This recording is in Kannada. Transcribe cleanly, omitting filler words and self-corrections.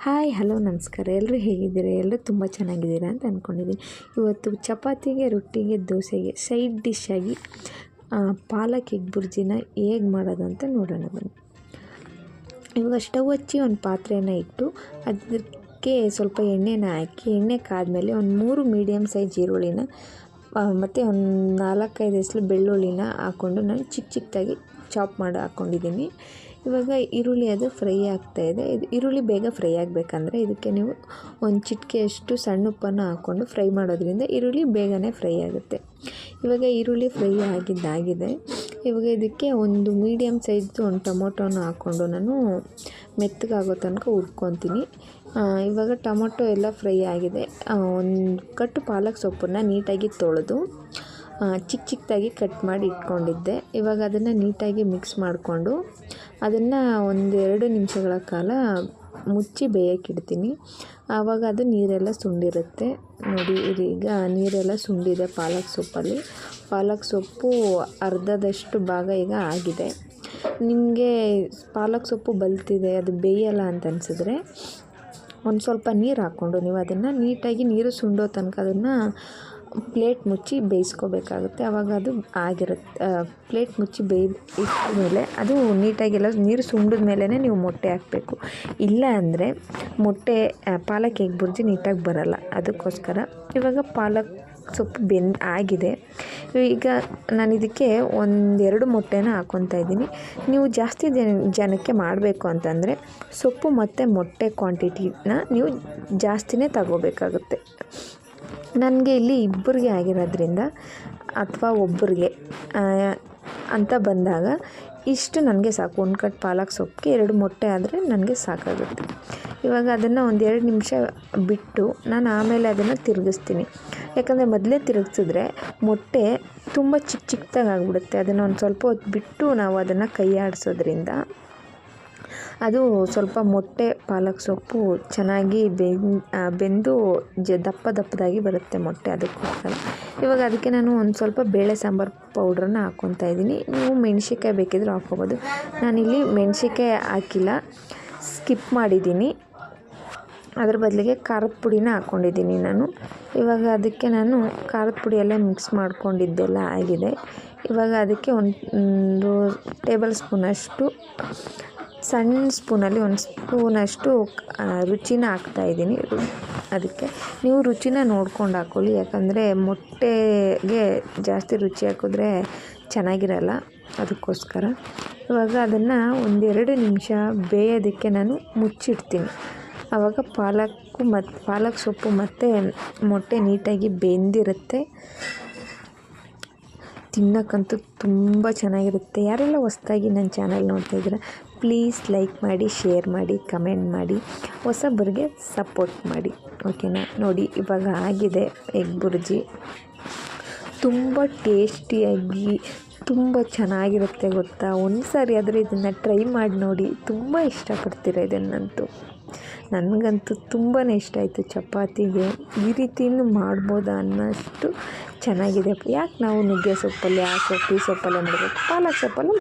ಹಾಯ್ ಹಲೋ ನಮಸ್ಕಾರ. ಎಲ್ಲರೂ ಹೇಗಿದ್ದೀರಾ? ಎಲ್ಲರೂ ತುಂಬ ಚೆನ್ನಾಗಿದ್ದೀರಾ ಅಂತ ಅಂದ್ಕೊಂಡಿದ್ದೀನಿ. ಇವತ್ತು ಚಪಾತಿಗೆ, ರೊಟ್ಟಿಗೆ, ದೋಸೆಗೆ ಸೈಡ್ ಡಿಶ್ಶಾಗಿ ಪಾಲಕ್ ಎಗ್ ಬುರ್ಜಿನ ಹೇಗೆ ಮಾಡೋದು ಅಂತ ನೋಡೋಣ ಬನ್ನಿ. ಇವಾಗ ಸ್ಟವ್ ಹಚ್ಚಿ ಒಂದು ಪಾತ್ರೆನ ಇಟ್ಟು ಅದಕ್ಕೆ ಸ್ವಲ್ಪ ಎಣ್ಣೆನ ಹಾಕಿ, ಎಣ್ಣೆ ಕಾದ್ಮೇಲೆ ಒಂದು 3 ಮೀಡಿಯಮ್ ಸೈಜ್ ಈರುಳ್ಳಿನ ಮತ್ತು ಒಂದು 4-5 ಎಸಳು ಬೆಳ್ಳುಳ್ಳಿನ ಹಾಕ್ಕೊಂಡು ನಾನು ಚಿಕ್ಕದಾಗಿ ಚಾಪ್ ಮಾಡಿ ಹಾಕ್ಕೊಂಡಿದ್ದೀನಿ. ಇವಾಗ ಈರುಳ್ಳಿ ಅದು ಫ್ರೈ ಆಗ್ತಾಯಿದೆ. ಈರುಳ್ಳಿ ಬೇಗ ಫ್ರೈ ಆಗಬೇಕಂದ್ರೆ ಇದಕ್ಕೆ ನೀವು ಒಂದು ಚಿಟಿಕೆಯಷ್ಟು ಸಣ್ಣ ಉಪ್ಪನ್ನು ಹಾಕ್ಕೊಂಡು ಫ್ರೈ ಮಾಡೋದ್ರಿಂದ ಈರುಳ್ಳಿ ಬೇಗನೆ ಫ್ರೈ ಆಗುತ್ತೆ. ಇವಾಗ ಈರುಳ್ಳಿ ಫ್ರೈ ಆಗಿದ್ದಾಗಿದೆ. ಇವಾಗ ಇದಕ್ಕೆ ಒಂದು ಮೀಡಿಯಮ್ ಸೈಜ್ದು ಒಂದು ಟೊಮೊಟೊನ ಹಾಕ್ಕೊಂಡು ನಾನು ಮೆತ್ತಗಾಗೋ ತನಕ ಹುರ್ಕೊತೀನಿ. ಇವಾಗ ಟೊಮೊಟೊ ಎಲ್ಲ ಫ್ರೈ ಆಗಿದೆ. ಒಂದು ಕಟ್ಟು ಪಾಲಕ್ ಸೊಪ್ಪನ್ನು ನೀಟಾಗಿ ತೊಳೆದು ಚಿಕ್ಕದಾಗಿ ಕಟ್ ಮಾಡಿ ಇಟ್ಕೊಂಡಿದ್ದೆ. ಇವಾಗ ಅದನ್ನು ನೀಟಾಗಿ ಮಿಕ್ಸ್ ಮಾಡಿಕೊಂಡು ಅದನ್ನು 1-2 ನಿಮಿಷಗಳ ಕಾಲ ಮುಚ್ಚಿ ಬೇಯಕ್ಕಿಡ್ತೀನಿ. ಆವಾಗ ಅದು ನೀರೆಲ್ಲ ಸುಂಡಿರುತ್ತೆ. ನೋಡಿ ಈಗ ನೀರೆಲ್ಲ ಸುಂಡಿದೆ ಪಾಲಕ್ ಸೊಪ್ಪಲ್ಲಿ. ಪಾಲಕ್ ಸೊಪ್ಪು ಅರ್ಧದಷ್ಟು ಭಾಗ ಈಗ ಆಗಿದೆ. ನಿಮಗೆ ಪಾಲಕ್ ಸೊಪ್ಪು ಬಲ್ತಿದೆ, ಅದು ಬೇಯಲ್ಲ ಅಂತ ಅನಿಸಿದ್ರೆ ಒಂದು ಸ್ವಲ್ಪ ನೀರು ಹಾಕ್ಕೊಂಡು ನೀವು ಅದನ್ನು ನೀಟಾಗಿ ನೀರು ಸುಂಡೋ ತನಕ ಅದನ್ನು ಪ್ಲೇಟ್ ಮುಚ್ಚಿ ಬೇಯಿಸ್ಕೋಬೇಕಾಗುತ್ತೆ. ಆವಾಗ ಅದು ಆಗಿರುತ್ತೆ. ಪ್ಲೇಟ್ ಮುಚ್ಚಿ ಇಟ್ಮೇಲೆ ಅದು ನೀಟಾಗೆಲ್ಲ ನೀರು ಸುಂಡಿದ ಮೇಲೇ ನೀವು ಮೊಟ್ಟೆ ಹಾಕಬೇಕು. ಇಲ್ಲ ಅಂದರೆ ಪಾಲಕ್ ಎಗ್ ಬುರ್ಜಿ ನೀಟಾಗಿ ಬರಲ್ಲ. ಅದಕ್ಕೋಸ್ಕರ ಇವಾಗ ಪಾಲಕ್ ಸೊಪ್ಪು ಆಗಿದೆ. ಈಗ ನಾನು ಇದಕ್ಕೆ 1-2 ಮೊಟ್ಟೆನ ಹಾಕ್ಕೊತಾ ಇದ್ದೀನಿ. ನೀವು ಜಾಸ್ತಿ ಜನಕ್ಕೆ ಮಾಡಬೇಕು ಅಂತಂದರೆ ಸೊಪ್ಪು ಮತ್ತು ಮೊಟ್ಟೆ ಕ್ವಾಂಟಿಟಿನ ನೀವು ಜಾಸ್ತಿನೇ ತಗೋಬೇಕಾಗುತ್ತೆ. ನನಗೆ ಇಲ್ಲಿ ಇಬ್ಬರಿಗೆ ಆಗಿರೋದ್ರಿಂದ ಅಥವಾ ಒಬ್ಬರಿಗೆ ಅಂತ ಬಂದಾಗ ಇಷ್ಟು ನನಗೆ ಸಾಕು. 1 ಕಟ್ ಪಾಲಕ್ ಸೊಪ್ಪಿಗೆ 2 ಮೊಟ್ಟೆ ಆದರೆ ನನಗೆ ಸಾಕಾಗುತ್ತೆ. ಇವಾಗ ಅದನ್ನು 1-2 ನಿಮಿಷ ಬಿಟ್ಟು ನಾನು ಆಮೇಲೆ ಅದನ್ನು ತಿರುಗಿಸ್ತೀನಿ. ಯಾಕಂದರೆ ಮೊದಲೇ ತಿರುಗಿಸಿದ್ರೆ ಮೊಟ್ಟೆ ತುಂಬ ಚಿಕ್ಕದಾಗಿ ಆಗಿಬಿಡುತ್ತೆ. ಅದನ್ನು ಒಂದು ಸ್ವಲ್ಪ ಹೊತ್ತು ಬಿಟ್ಟು ನಾವು ಅದನ್ನು ಕೈ ಆಡಿಸೋದ್ರಿಂದ ಅದು ಸ್ವಲ್ಪ ಮೊಟ್ಟೆ ಪಾಲಕ್ ಸೊಪ್ಪು ಚೆನ್ನಾಗಿ ಬೆಂದು ದಪ್ಪದಾಗಿ ಬರುತ್ತೆ ಮೊಟ್ಟೆ. ಅದಕ್ಕೋಸ್ಕರ ಇವಾಗ ಅದಕ್ಕೆ ನಾನು ಒಂದು ಸ್ವಲ್ಪ ಬೇಳೆ ಸಾಂಬಾರು ಪೌಡ್ರನ್ನ ಹಾಕ್ಕೊತಾ ಇದ್ದೀನಿ. ನೀವು ಮೆಣಸಿನ್ಕಾಯಿ ಬೇಕಿದ್ರೂ ಹಾಕ್ಕೊಬೋದು. ನಾನಿಲ್ಲಿ ಮೆಣಸಿನ್ಕಾಯಿ ಹಾಕಿಲ್ಲ, ಸ್ಕಿಪ್ ಮಾಡಿದ್ದೀನಿ. ಅದ್ರ ಬದಲಿಗೆ ಖಾರದ ಪುಡಿನ ಹಾಕ್ಕೊಂಡಿದ್ದೀನಿ ನಾನು. ಇವಾಗ ಅದಕ್ಕೆ ನಾನು ಖಾರದ ಪುಡಿ ಎಲ್ಲ ಮಿಕ್ಸ್ ಮಾಡ್ಕೊಂಡಿದ್ದೆಲ್ಲ ಆಗಿದೆ. ಇವಾಗ ಅದಕ್ಕೆ ಒಂದು ಟೇಬಲ್ ಸ್ಪೂನಷ್ಟು ಸಣ್ಣ ಸ್ಪೂನಲ್ಲಿ 1 ಸ್ಪೂನಷ್ಟು ರುಚಿನ ಹಾಕ್ತಾಯಿದ್ದೀನಿ. ಅದಕ್ಕೆ ನೀವು ರುಚಿನ ನೋಡ್ಕೊಂಡು ಹಾಕ್ಕೊಳ್ಳಿ. ಯಾಕಂದರೆ ಮೊಟ್ಟೆಗೆ ಜಾಸ್ತಿ ರುಚಿ ಹಾಕಿದ್ರೆ ಚೆನ್ನಾಗಿರಲ್ಲ. ಅದಕ್ಕೋಸ್ಕರ ಇವಾಗ ಅದನ್ನು 1-2 ನಿಮಿಷ ಬೇಯೋದಕ್ಕೆ ನಾನು ಮುಚ್ಚಿಡ್ತೀನಿ. ಆವಾಗ ಪಾಲಕ್ ಸೊಪ್ಪು ಮತ್ತು ಮೊಟ್ಟೆ ನೀಟಾಗಿ ಬೆಂದಿರುತ್ತೆ. ತಿನ್ನೋಕ್ಕಂತೂ ತುಂಬ ಚೆನ್ನಾಗಿರುತ್ತೆ. ಯಾರೆಲ್ಲ ಹೊಸ್ದಾಗಿ ನನ್ನ ಚಾನಲ್ ನೋಡ್ತಾ ಇದ್ದೀರಾ ಪ್ಲೀಸ್ ಲೈಕ್ ಮಾಡಿ, ಶೇರ್ ಮಾಡಿ, ಕಮೆಂಟ್ ಮಾಡಿ, ಹೊಸಬರಿಗೆ ಸಪೋರ್ಟ್ ಮಾಡಿ. ಓಕೆನಾ? ನೋಡಿ ಇವಾಗ ಆಗಿದೆ ಎಗ್ ಬುರ್ಜಿ. ತುಂಬ ಟೇಸ್ಟಿಯಾಗಿ ತುಂಬ ಚೆನ್ನಾಗಿರುತ್ತೆ ಗೊತ್ತಾ. ಒಂದು ಸಾರಿ ಆದರೆ ಇದನ್ನು ಟ್ರೈ ಮಾಡಿ ನೋಡಿ. ತುಂಬ ಇಷ್ಟಪಡ್ತೀರ ಇದನ್ನಂತೂ. ನನಗಂತೂ ತುಂಬಾ ಇಷ್ಟ ಆಯಿತು. ಚಪಾತಿಗೆ ಈ ರೀತಿಯೂ ಮಾಡ್ಬೋದಾ ಅನ್ನೋಷ್ಟು ಚೆನ್ನಾಗಿದೆ. ಯಾಕೆ ನಾವು ನುಗ್ಗೆ ಸೊಪ್ಪಲ್ಲಿ ಈ ಸೊಪ್ಪಲ್ಲೇ ಮಾಡಬೇಕು? ಪಾಲಕ್ ಸೊಪ್ಪಲ್ಲಿ